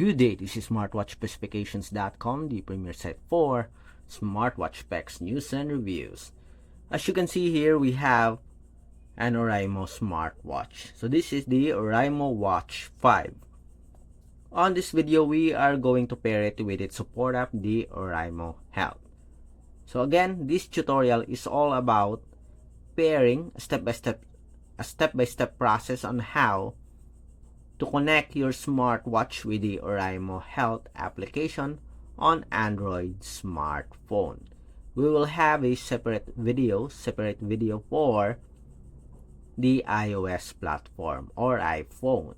Good day, this is smartwatchspecifications.com, the premier site for smartwatch specs, news, and reviews. As you can see here, we have an Oraimo Smartwatch. So this is the Oraimo Watch 5. On this video, we are going to pair it with its support app, the Oraimo Health. So again, this tutorial is all about pairing a step-by-step process on how to connect your smartwatch with the Oraimo Health application on Android smartphone. We will have a separate video for the iOS platform or iPhone.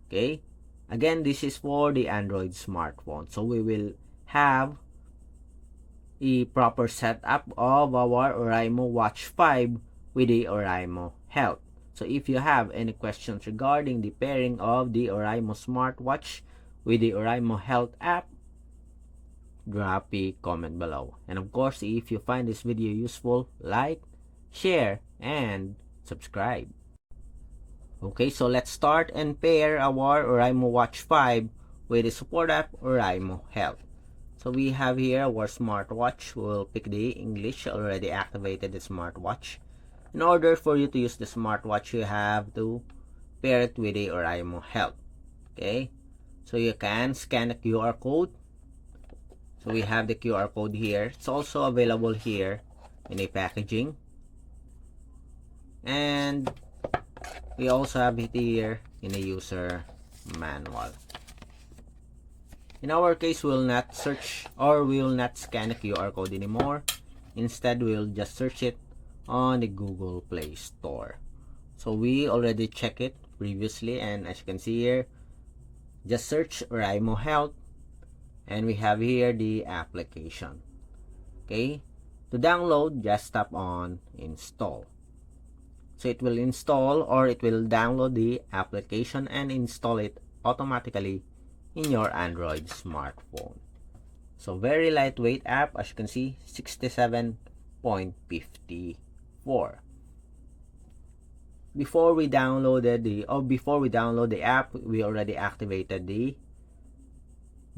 Okay, again, this is for the Android smartphone, so we will have a proper setup of our Oraimo Watch 5 with the Oraimo Health. So if you have any questions regarding the pairing of the Oraimo Smartwatch with the Oraimo Health app, drop a comment below. And of course, if you find this video useful, like, share, and subscribe. Okay, so let's start and pair our Oraimo Watch 5 with the support app Oraimo Health. So we have here our smartwatch. We'll pick the English. Already activated the smartwatch. In order for you to use the smartwatch, you have to pair it with the Oraimo Health. Okay, so you can scan the QR code. So we have the QR code here. It's also available here in a packaging. And we also have it here in a user manual. In our case, we will not search or we will not scan the QR code anymore. Instead, we will just search it on the Google Play Store. So we already checked it previously, and as you can see here, just search Oraimo Health and we have here the application. Okay, to download, just tap on install. So it will install, or it will download the application and install it automatically in your Android smartphone. So very lightweight app, as you can see, 67.54. Before we download the app, we already activated the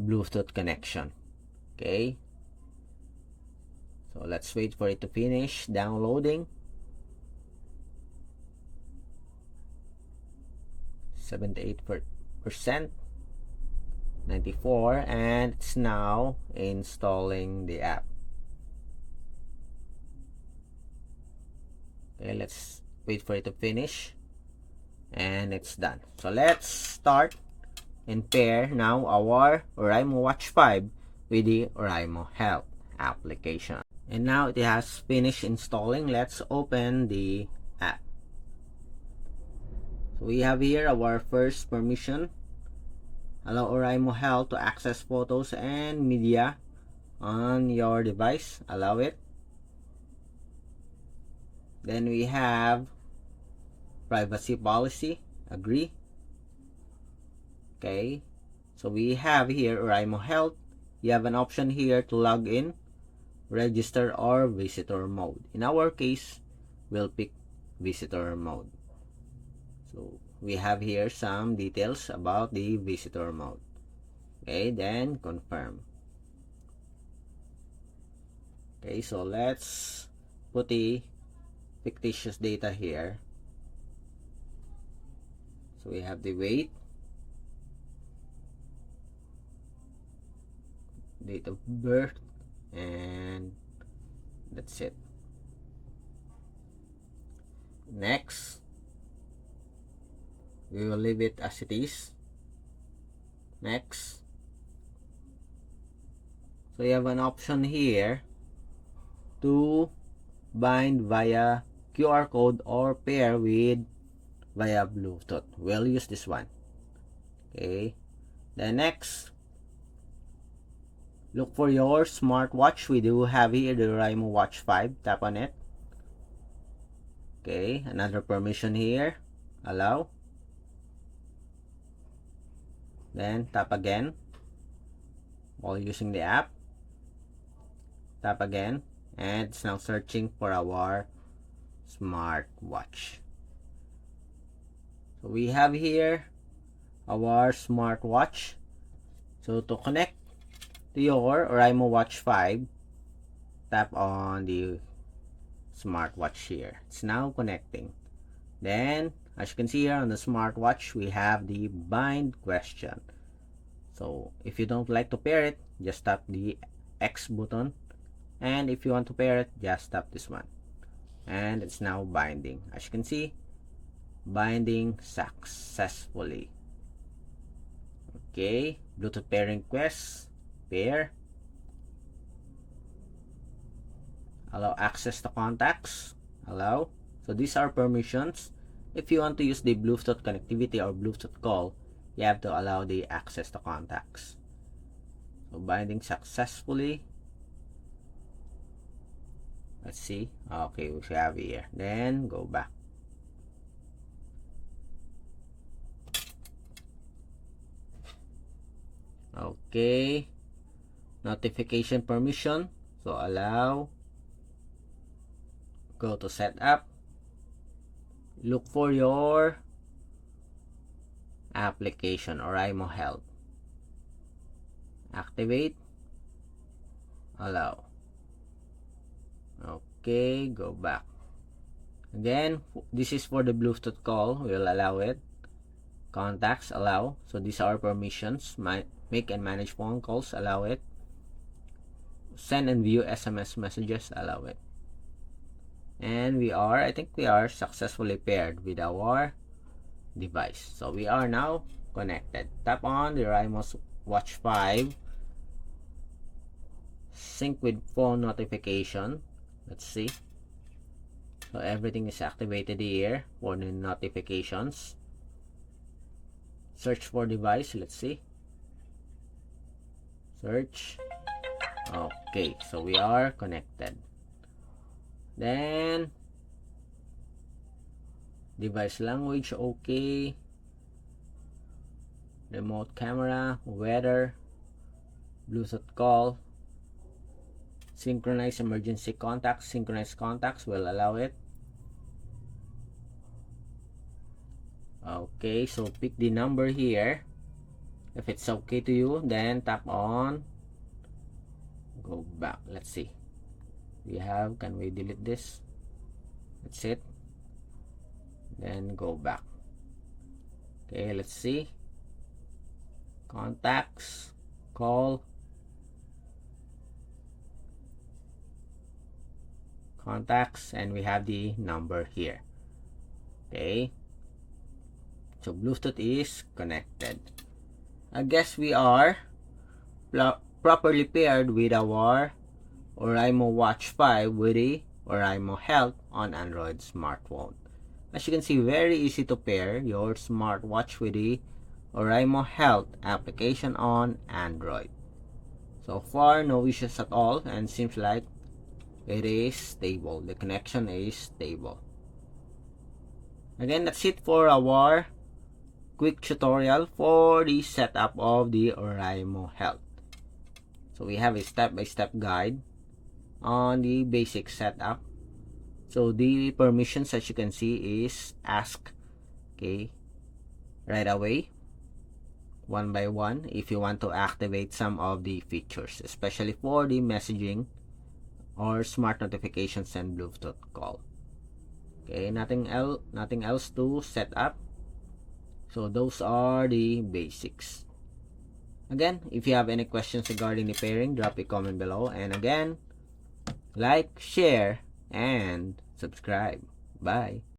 Bluetooth connection. Okay, so let's wait for it to finish downloading. 78%, 94, and it's now installing the app. Okay, let's wait for it to finish, and it's done. So let's start and pair now our Oraimo Watch 5 with the Oraimo Health application. And now it has finished installing. Let's open the app. So we have here our first permission. Allow Oraimo Health to access photos and media on your device. Allow it. Then we have privacy policy. Agree. Okay. So we have here Oraimo Health. You have an option here to log in, register, or visitor mode. In our case, we'll pick visitor mode. So we have here some details about the visitor mode. Okay, then confirm. Okay, so let's put the fictitious data here. So we have the weight, date of birth, and that's it. Next, we will leave it as it is. Next. So you have an option here to bind via QR code or pair with via Bluetooth. We'll use this one. Okay. Then next, look for your smartwatch. We do have here the Oraimo Watch 5. Tap on it. Okay. Another permission here. Allow. Then tap again while using the app. Tap again, and it's now searching for our smartwatch. So we have here our smartwatch. So to connect to your Oraimo Watch 5, tap on the smartwatch here. It's now connecting. Then, as you can see here on the smartwatch, we have the bind question. So if you don't like to pair it, just tap the X button. And if you want to pair it, just tap this one. And it's now binding. As you can see, binding successfully. Okay, Bluetooth pairing request, pair. Allow access to contacts, allow. So these are permissions. If you want to use the Bluetooth connectivity or Bluetooth call, you have to allow the access to contacts. So binding successfully. Let's see. Okay, we have here. Then go back. Okay. Notification permission. So allow. Go to setup. Look for your application, Oraimo Health. Activate. Allow. Okay, go back. Again, this is for the Bluetooth call. We'll allow it. Contacts, allow. So these are permissions. Make and manage phone calls, allow it. Send and view SMS messages, allow it. And I think we are successfully paired with our device. So we are now connected. Tap on the Oraimo Watch 5. Sync with phone notification. Let's see. So everything is activated here for the notifications. Search for device. Let's see. Search. Okay, so we are connected. Then device language, okay. Remote camera, weather, Bluetooth call, synchronize emergency contacts. Synchronize contacts will allow it. Okay, so pick the number here. If it's okay to you, then tap on. Go back. Let's see. Can we delete this? That's it. Then go back. Okay, let's see. Contacts, call, contacts, and we have the number here. Okay, so Bluetooth is connected. I guess we are properly paired with our Oraimo Watch 5 with the Oraimo Health on Android smartphone. As you can see, very easy to pair your smartwatch with the Oraimo Health application on Android. So far, no issues at all, and seems like it is stable. The connection is stable. Again, that's it for our quick tutorial for the setup of the Oraimo Health. So we have a step-by-step guide on the basic setup. So the permissions, as you can see, is ask, okay, right away, one by one, if you want to activate some of the features, especially for the messaging or smart notifications and Bluetooth call. Okay, nothing else to set up. So those are the basics. Again, if you have any questions regarding the pairing, drop a comment below. And again, like, share, and subscribe. Bye.